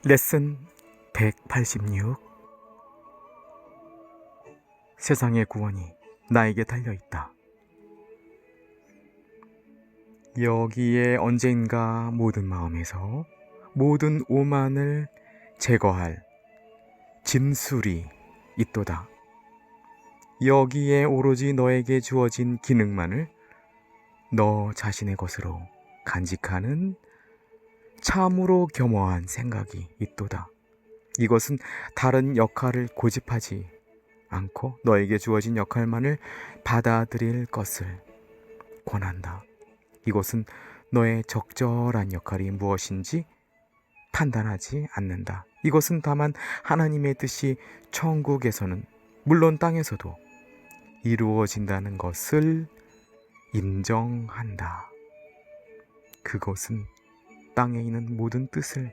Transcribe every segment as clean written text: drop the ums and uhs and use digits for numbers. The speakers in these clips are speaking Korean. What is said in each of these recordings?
레슨 186. 세상의 구원이 나에게 달려있다. 여기에 언젠가 모든 마음에서 모든 오만을 제거할 진술이 있도다. 여기에 오로지 너에게 주어진 기능만을 너 자신의 것으로 간직하는 참으로 겸허한 생각이 있도다. 이것은 다른 역할을 고집하지 않고 너에게 주어진 역할만을 받아들일 것을 권한다. 이것은 너의 적절한 역할이 무엇인지 판단하지 않는다. 이것은 다만 하나님의 뜻이 천국에서는 물론 땅에서도 이루어진다는 것을 인정한다. 그것은 땅에 있는 모든 뜻을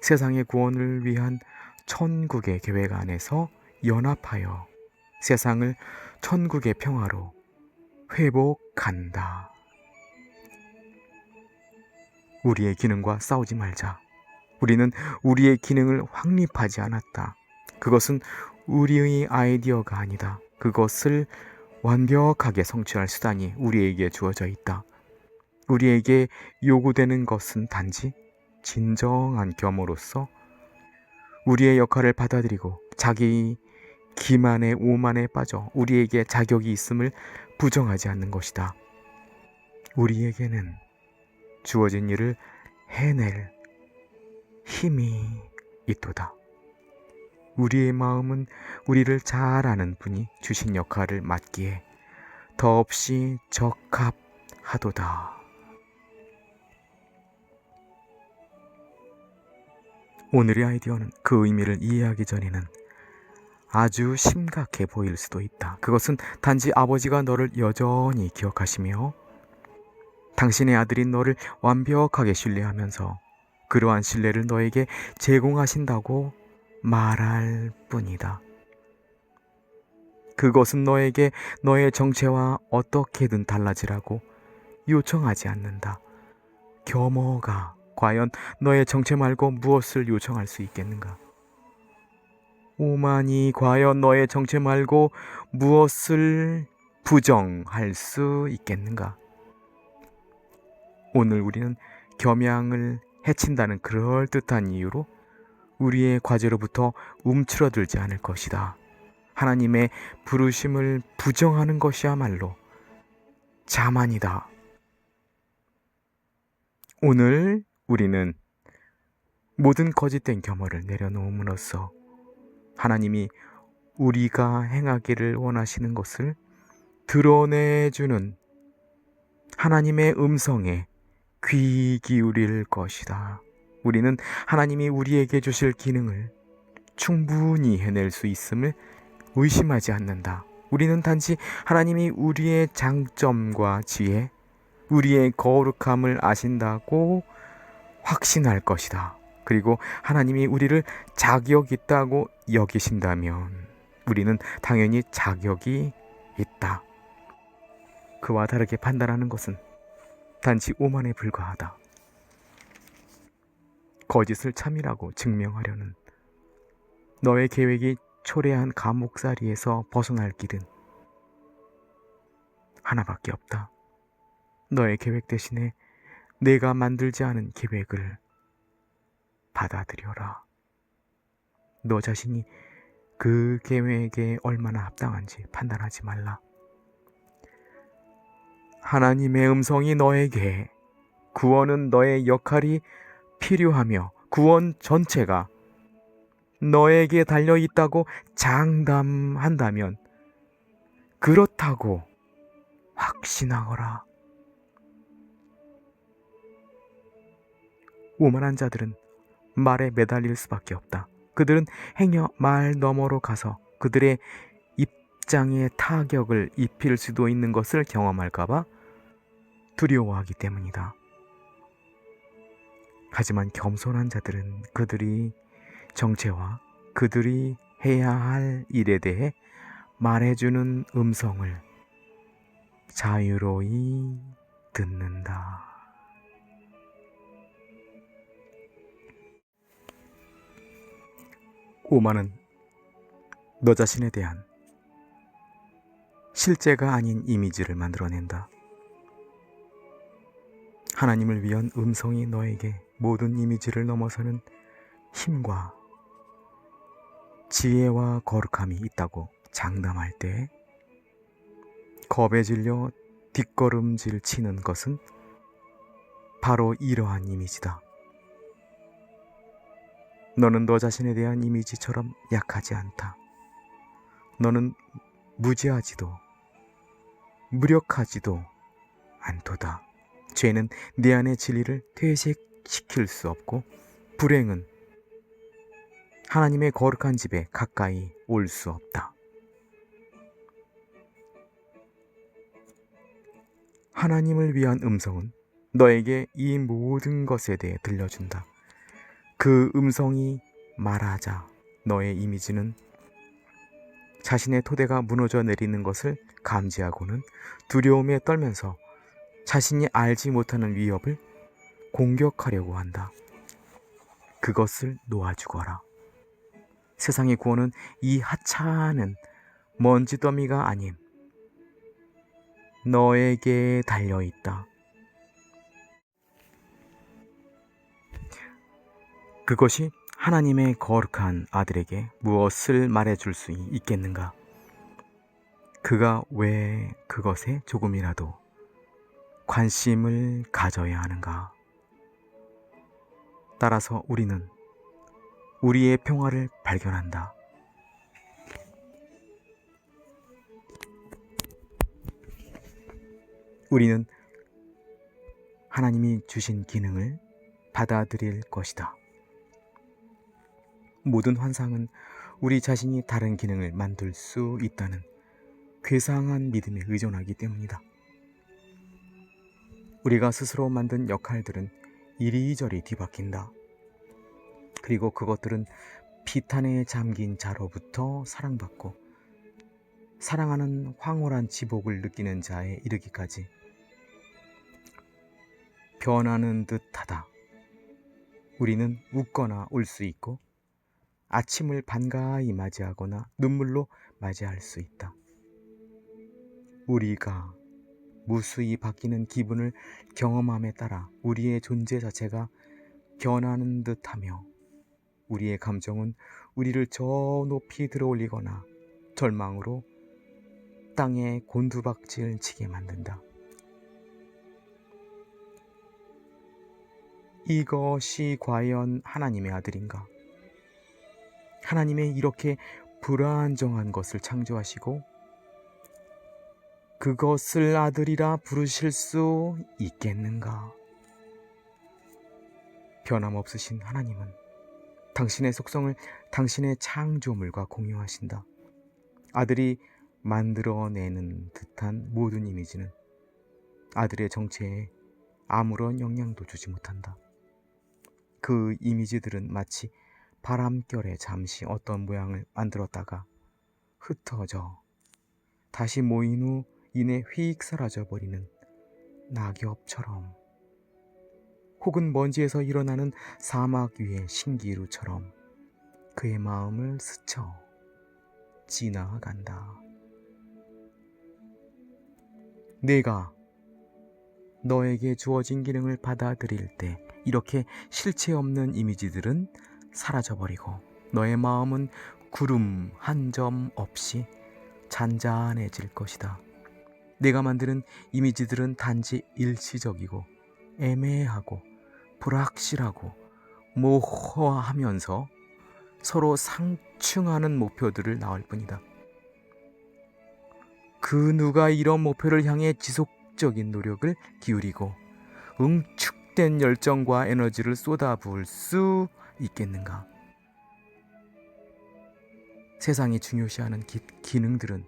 세상의 구원을 위한 천국의 계획 안에서 연합하여 세상을 천국의 평화로 회복한다. 우리의 기능과 싸우지 말자. 우리는 우리의 기능을 확립하지 않았다. 그것은 우리의 아이디어가 아니다. 그것을 완벽하게 성취할 수단이 우리에게 주어져 있다. 우리에게 요구되는 것은 단지 진정한 겸으로서 우리의 역할을 받아들이고 자기 기만의 오만에 빠져 우리에게 자격이 있음을 부정하지 않는 것이다. 우리에게는 주어진 일을 해낼 힘이 있도다. 우리의 마음은 우리를 잘 아는 분이 주신 역할을 맡기에 더없이 적합하도다. 오늘의 아이디어는 그 의미를 이해하기 전에는 아주 심각해 보일 수도 있다. 그것은 단지 아버지가 너를 여전히 기억하시며 당신의 아들인 너를 완벽하게 신뢰하면서 그러한 신뢰를 너에게 제공하신다고 말할 뿐이다. 그것은 너에게 너의 정체와 어떻게든 달라지라고 요청하지 않는다. 겸허가 과연 너의 정체 말고 무엇을 요청할 수 있겠는가? 오만이 과연 너의 정체 말고 무엇을 부정할 수 있겠는가? 오늘 우리는 겸양을 해친다는 그럴듯한 이유로 우리의 과제로부터 움츠러들지 않을 것이다. 하나님의 부르심을 부정하는 것이야말로 자만이다. 오늘 우리는 모든 거짓된 겸허를 내려놓음으로써 하나님이 우리가 행하기를 원하시는 것을 드러내주는 하나님의 음성에 귀 기울일 것이다. 우리는 하나님이 우리에게 주실 기능을 충분히 해낼 수 있음을 의심하지 않는다. 우리는 단지 하나님이 우리의 장점과 지혜, 우리의 거룩함을 아신다고 확신할 것이다. 그리고 하나님이 우리를 자격 있다고 여기신다면 우리는 당연히 자격이 있다. 그와 다르게 판단하는 것은 단지 오만에 불과하다. 거짓을 참이라고 증명하려는 너의 계획이 초래한 감옥살이에서 벗어날 길은 하나밖에 없다. 너의 계획 대신에 내가 만들지 않은 계획을 받아들여라. 너 자신이 그 계획에 얼마나 합당한지 판단하지 말라. 하나님의 음성이 너에게 구원은 너의 역할이 필요하며 구원 전체가 너에게 달려있다고 장담한다면 그렇다고 확신하거라. 오만한 자들은 말에 매달릴 수밖에 없다. 그들은 행여 말 너머로 가서 그들의 입장에 타격을 입힐 수도 있는 것을 경험할까봐 두려워하기 때문이다. 하지만 겸손한 자들은 그들이 정체와 그들이 해야 할 일에 대해 말해주는 음성을 자유로이 듣는다. 오만은 너 자신에 대한 실제가 아닌 이미지를 만들어낸다. 하나님을 위한 음성이 너에게 모든 이미지를 넘어서는 힘과 지혜와 거룩함이 있다고 장담할 때 겁에 질려 뒷걸음질 치는 것은 바로 이러한 이미지다. 너는 너 자신에 대한 이미지처럼 약하지 않다. 너는 무지하지도 무력하지도 않도다. 죄는 네 안의 진리를 퇴색시킬 수 없고 불행은 하나님의 거룩한 집에 가까이 올 수 없다. 하나님을 위한 음성은 너에게 이 모든 것에 대해 들려준다. 그 음성이 말하자 너의 이미지는 자신의 토대가 무너져 내리는 것을 감지하고는 두려움에 떨면서 자신이 알지 못하는 위협을 공격하려고 한다. 그것을 놓아주거라. 세상의 구원은 이 하찮은 먼지더미가 아닌 너에게 달려있다. 그것이 하나님의 거룩한 아들에게 무엇을 말해줄 수 있겠는가? 그가 왜 그것에 조금이라도 관심을 가져야 하는가? 따라서 우리는 우리의 평화를 발견한다. 우리는 하나님이 주신 기능을 받아들일 것이다. 모든 환상은 우리 자신이 다른 기능을 만들 수 있다는 괴상한 믿음에 의존하기 때문이다. 우리가 스스로 만든 역할들은 이리저리 뒤바뀐다. 그리고 그것들은 비탄에 잠긴 자로부터 사랑받고 사랑하는 황홀한 지복을 느끼는 자에 이르기까지 변하는 듯하다. 우리는 웃거나 울 수 있고 아침을 반가이 맞이하거나 눈물로 맞이할 수 있다. 우리가 무수히 바뀌는 기분을 경험함에 따라 우리의 존재 자체가 변하는 듯하며 우리의 감정은 우리를 저 높이 들어올리거나 절망으로 땅에 곤두박질 치게 만든다. 이것이 과연 하나님의 아들인가? 하나님의 이렇게 불안정한 것을 창조하시고 그것을 아들이라 부르실 수 있겠는가? 변함없으신 하나님은 당신의 속성을 당신의 창조물과 공유하신다. 아들이 만들어내는 듯한 모든 이미지는 아들의 정체에 아무런 영향도 주지 못한다. 그 이미지들은 마치 바람결에 잠시 어떤 모양을 만들었다가 흩어져 다시 모인 후 이내 휙 사라져버리는 낙엽처럼 혹은 먼지에서 일어나는 사막 위의 신기루처럼 그의 마음을 스쳐 지나간다. 내가 너에게 주어진 기능을 받아들일 때 이렇게 실체 없는 이미지들은 사라져버리고 너의 마음은 구름 한 점 없이 잔잔해질 것이다. 내가 만드는 이미지들은 단지 일시적이고 애매하고 불확실하고 모호하면서 서로 상충하는 목표들을 낳을 뿐이다. 그 누가 이런 목표를 향해 지속적인 노력을 기울이고 응축된 열정과 에너지를 쏟아부을 수 있겠는가? 세상이 중요시하는 기능들은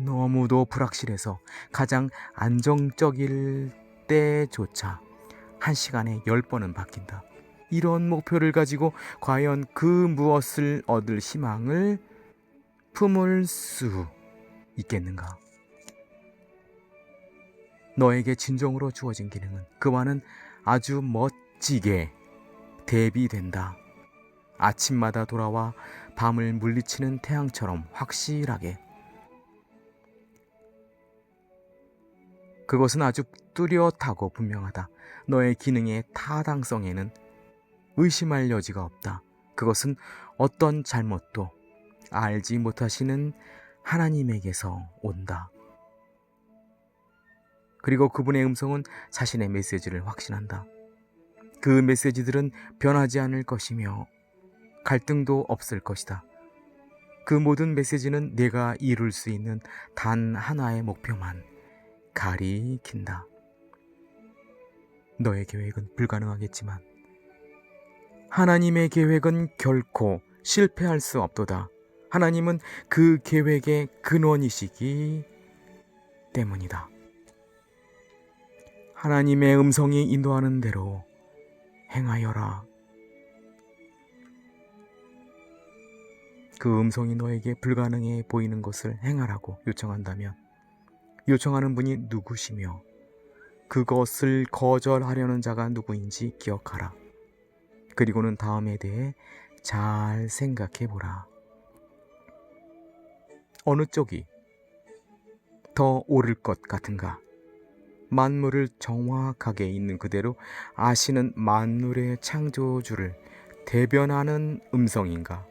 너무도 불확실해서 가장 안정적일 때조차 1시간에 10번은 바뀐다. 이런 목표를 가지고 과연 그 무엇을 얻을 희망을 품을 수 있겠는가? 너에게 진정으로 주어진 기능은 그와는 아주 멋지게 대비된다. 아침마다 돌아와 밤을 물리치는 태양처럼 확실하게. 그것은 아주 뚜렷하고 분명하다. 너의 기능의 타당성에는 의심할 여지가 없다. 그것은 어떤 잘못도 알지 못하시는 하나님에게서 온다. 그리고 그분의 음성은 자신의 메시지를 확신한다. 그 메시지들은 변하지 않을 것이며 갈등도 없을 것이다. 그 모든 메시지는 내가 이룰 수 있는 단 하나의 목표만 가리킨다. 너의 계획은 불가능하겠지만 하나님의 계획은 결코 실패할 수 없도다. 하나님은 그 계획의 근원이시기 때문이다. 하나님의 음성이 인도하는 대로 행하여라. 그 음성이 너에게 불가능해 보이는 것을 행하라고 요청한다면 요청하는 분이 누구시며 그것을 거절하려는 자가 누구인지 기억하라. 그리고는 다음에 대해 잘 생각해 보라. 어느 쪽이 더 옳을 것 같은가? 만물을 정확하게 있는 그대로 아시는 만물의 창조주를 대변하는 음성인가?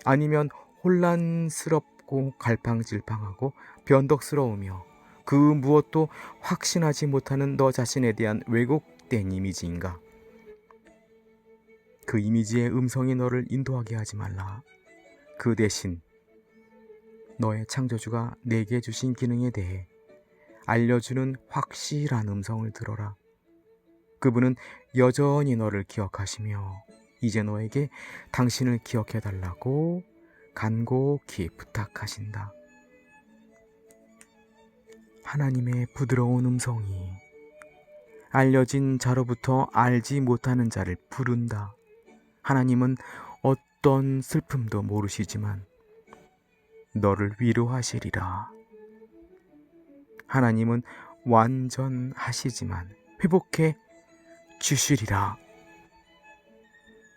아니면 혼란스럽고 갈팡질팡하고 변덕스러우며 그 무엇도 확신하지 못하는 너 자신에 대한 왜곡된 이미지인가? 그 이미지의 음성이 너를 인도하게 하지 말라. 그 대신 너의 창조주가 내게 주신 기능에 대해 알려주는 확실한 음성을 들어라. 그분은 여전히 너를 기억하시며 이제 너에게 당신을 기억해달라고 간곡히 부탁하신다. 하나님의 부드러운 음성이 알려진 자로부터 알지 못하는 자를 부른다. 하나님은 어떤 슬픔도 모르시지만 너를 위로하시리라. 하나님은 완전하시지만 회복해 주시리라.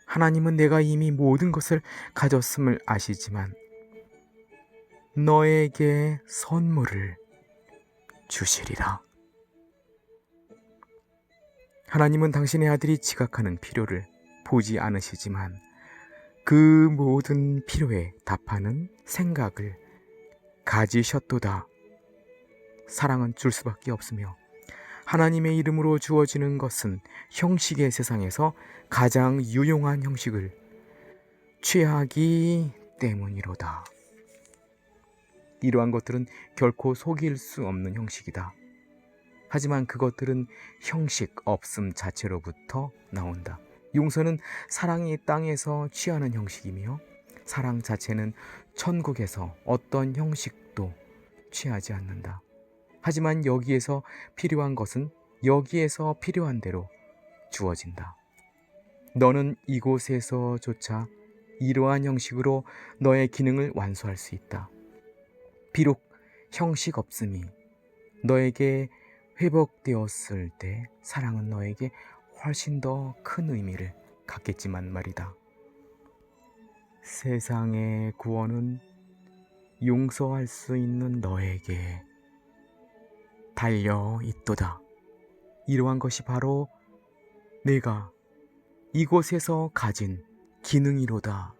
하나님은 내가 이미 모든 것을 가졌음을 아시지만 너에게 선물을 주시리라. 하나님은 당신의 아들이 지각하는 필요를 보지 않으시지만 그 모든 필요에 답하는 생각을 가지셨도다. 사랑은 줄 수밖에 없으며 하나님의 이름으로 주어지는 것은 형식의 세상에서 가장 유용한 형식을 취하기 때문이로다. 이러한 것들은 결코 속일 수 없는 형식이다. 하지만 그것들은 형식 없음 자체로부터 나온다. 용서는 사랑이 땅에서 취하는 형식이며 사랑 자체는 천국에서 어떤 형식도 취하지 않는다. 하지만 여기에서 필요한 것은 여기에서 필요한 대로 주어진다. 너는 이곳에서조차 이러한 형식으로 너의 기능을 완수할 수 있다. 비록 형식 없음이 너에게 회복되었을 때 사랑은 너에게 훨씬 더 큰 의미를 갖겠지만 말이다. 세상의 구원은 용서할 수 있는 너에게 달려 있도다. 이러한 것이 바로 내가 이곳에서 가진 기능이로다.